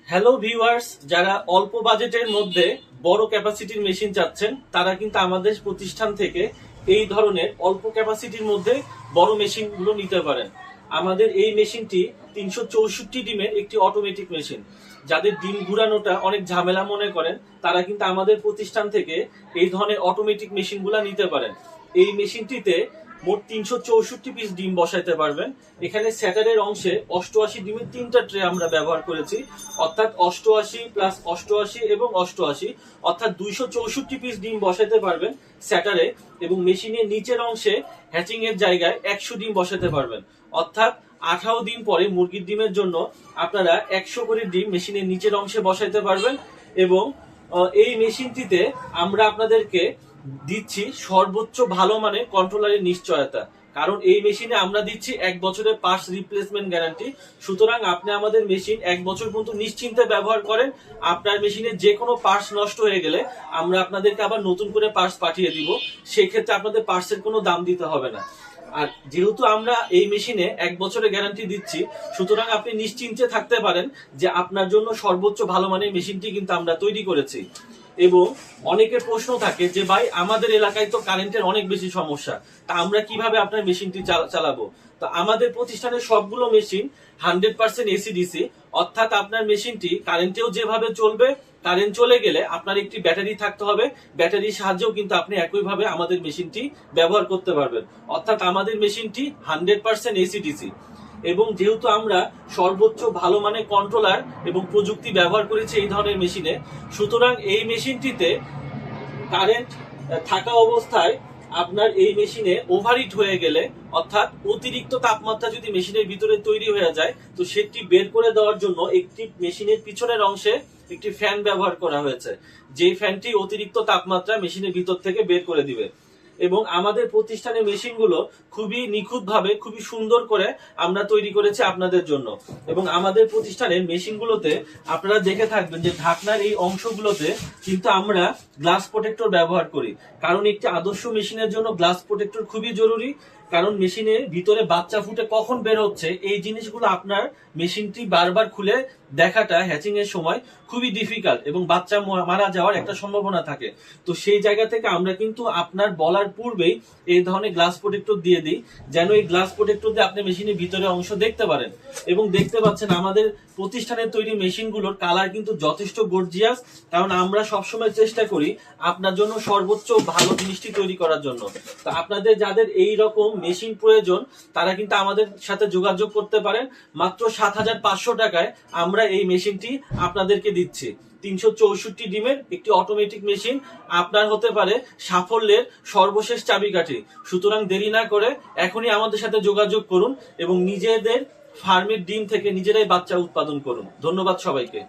Hello viewers, যারা অল্প বাজেটের মধ্যে বড় ক্যাপাসিটির মেশিন চাচ্ছেন তারা কিন্তু আমাদের প্রতিষ্ঠান থেকে এই ধরনের অল্প ক্যাপাসিটির মধ্যে বড় মেশিনগুলো নিতে পারেন। আমাদের এই মেশিনটি 364 ডিমের একটি অটোমেটিক মেশিন। যাদের ডিম ঘুরানোটা অনেক ঝামেলা মনে করেন তারা কিন্তু আমাদের প্রতিষ্ঠান থেকে এই ধরনের অটোমেটিক মেশিনগুলো নিতে পারেন। এই মেশিনটিতে মোট 364 পিস ডিম বসাইতে পারবেন। এখানে স্যাটারের অংশে 88 ডিমের 3টা ট্রে আমরা ব্যবহার করেছি, অর্থাৎ 88 প্লাস 88 এবং 88, অর্থাৎ 264 পিস ডিম বসাইতে পারবেন স্যাটারে। এবং মেশিনের নিচের অংশে হ্যাচিং এর জায়গায় 100 ডিম বসাতে পারবেন, অর্থাৎ 18 দিন পরে মুরগির ডিমের জন্য আপনারা 100 করে ডিম মেশিনের নিচের অংশে বসাইতে পারবেন। এবং এই মেশিনটিতে আমরা আপনাদেরকে দিচ্ছি সর্বোচ্চ ভালো মানের কন্ট্রোলারের নিশ্চয়তা, কারণ এই মেশিনে আমরা দিচ্ছি 1 বছরের পার্টস রিপ্লেসমেন্ট গ্যারান্টি। সুতরাং আপনি আমাদের মেশিন 1 বছর পর্যন্ত নিশ্চিন্তে ব্যবহার করেন। আপনার মেশিনে যে কোনো পার্টস নষ্ট হয়ে গেলে আমরা আপনাদেরকে আবার নতুন করে পার্টস পাঠিয়ে দিব। সেই ক্ষেত্রে আপনাদের পার্টসের কোনো দাম দিতে হবে না। আর যেহেতু আমরা এই মেশিনে 1 বছরের গ্যারান্টি দিচ্ছি, সুতরাং আপনি নিশ্চিন্তে থাকতে পারেন যে আপনার জন্য সর্বোচ্চ ভালো মানের মেশিনটি কিন্তু আমরা তৈরি করেছি। এবং অনেকের প্রশ্ন থাকে যে ভাই, আমাদের এলাকায় তো কারেন্টের অনেক বেশি সমস্যা, তা আমরা কিভাবে আপনার মেশিনটি চালাবো? তো আমাদের প্রতিষ্ঠানের সবগুলো মেশিন 100% এসি ডিসি, অর্থাৎ আপনার মেশিনটি কারেন্টেও যেভাবে চলবে, কারেন্ট চলে গেলে আপনার একটি ব্যাটারি থাকতে হবে, ব্যাটারির সাহায্যেও কিন্তু আপনি একইভাবে আমাদের মেশিনটি ব্যবহার করতে পারবেন। অর্থাৎ আমাদের মেশিনটি 100% এসি ডিসি। এবং যেহেতু আমরা সর্বোচ্চ ভালো মানের কন্ট্রোলার এবং প্রযুক্তি ব্যবহার করেছি এই ধরনের মেশিনে, সুতরাং এই মেশিনটিতে কারেন্ট থাকা অবস্থায় আপনার এই মেশিনে ওভারহিট হয়ে গেলে, অর্থাৎ অতিরিক্ত তাপমাত্রা যদি মেশিনের ভিতরে তৈরি হয়ে যায়, তো সেটি বের করে দেওয়ার জন্য একটি মেশিনের পিছনের অংশে একটি ফ্যান ব্যবহার করা হয়েছে, যে ফ্যানটি অতিরিক্ত তাপমাত্রা মেশিনের ভিতর থেকে বের করে দিবে। এবং আমাদের প্রতিষ্ঠানের মেশিনগুলো খুবই নিখুঁতভাবে, খুবই সুন্দর করে আমরা তৈরি করেছি আপনাদের জন্য। এবং আমাদের প্রতিষ্ঠানের মেশিনগুলোতে আপনারা দেখে থাকবেন যে ঢাকনার এই অংশগুলোতে কিন্তু আমরা গ্লাস প্রোটেক্টর ব্যবহার করি, কারণ একটি আদর্শ মেশিনের জন্য গ্লাস প্রোটেক্টর খুবই জরুরি। কারণ মেশিনের ভিতরে বাচ্চা ফুটে কখন বের হচ্ছে এই জিনিসগুলো আপনার মেশিনটি বারবার খুলে দেখাটা হ্যাচিং এর সময় খুবই ডিফিকাল্ট এবং বাচ্চা মারা যাওয়ার একটা সম্ভাবনা থাকে। তো সেই জায়গা থেকে আমরা কিন্তু আপনার বলার পূর্বেই এই ধরনের গ্লাস প্রোটেক্টর দিয়ে দিই, যেন এই গ্লাস প্রোটেক্টর দিয়ে আপনি মেশিনের ভিতরে অংশ দেখতে পারেন। এবং দেখতে পাচ্ছেন আমাদের প্রতিষ্ঠানের তৈরি মেশিনগুলোর কালার কিন্তু যথেষ্ট গর্জিয়াস, কারণ আমরা সবসময় চেষ্টা করি আপনার জন্য সর্বোচ্চ ভালো জিনিসটি তৈরি করার জন্য। তো আপনাদের যাদের এই রকম মেশিন প্রয়োজন তারা কিন্তু আমাদের সাথে যোগাযোগ করতে পারেন। মাত্র 7,500 টাকায় আমরা এই মেশিনটি আপনাদেরকে দিচ্ছি। 364 ডিমের একটি অটোমেটিক মেশিন আপনার হতে পারে সাফল্যের সর্বশেষ চাবিকাঠি। সুতরাং দেরি না করে এখনই আমাদের সাথে যোগাযোগ করুন এবং নিজেদের ফার্মের ডিম থেকে নিজেরাই বাচ্চা উৎপাদন করুন। ধন্যবাদ সবাইকে।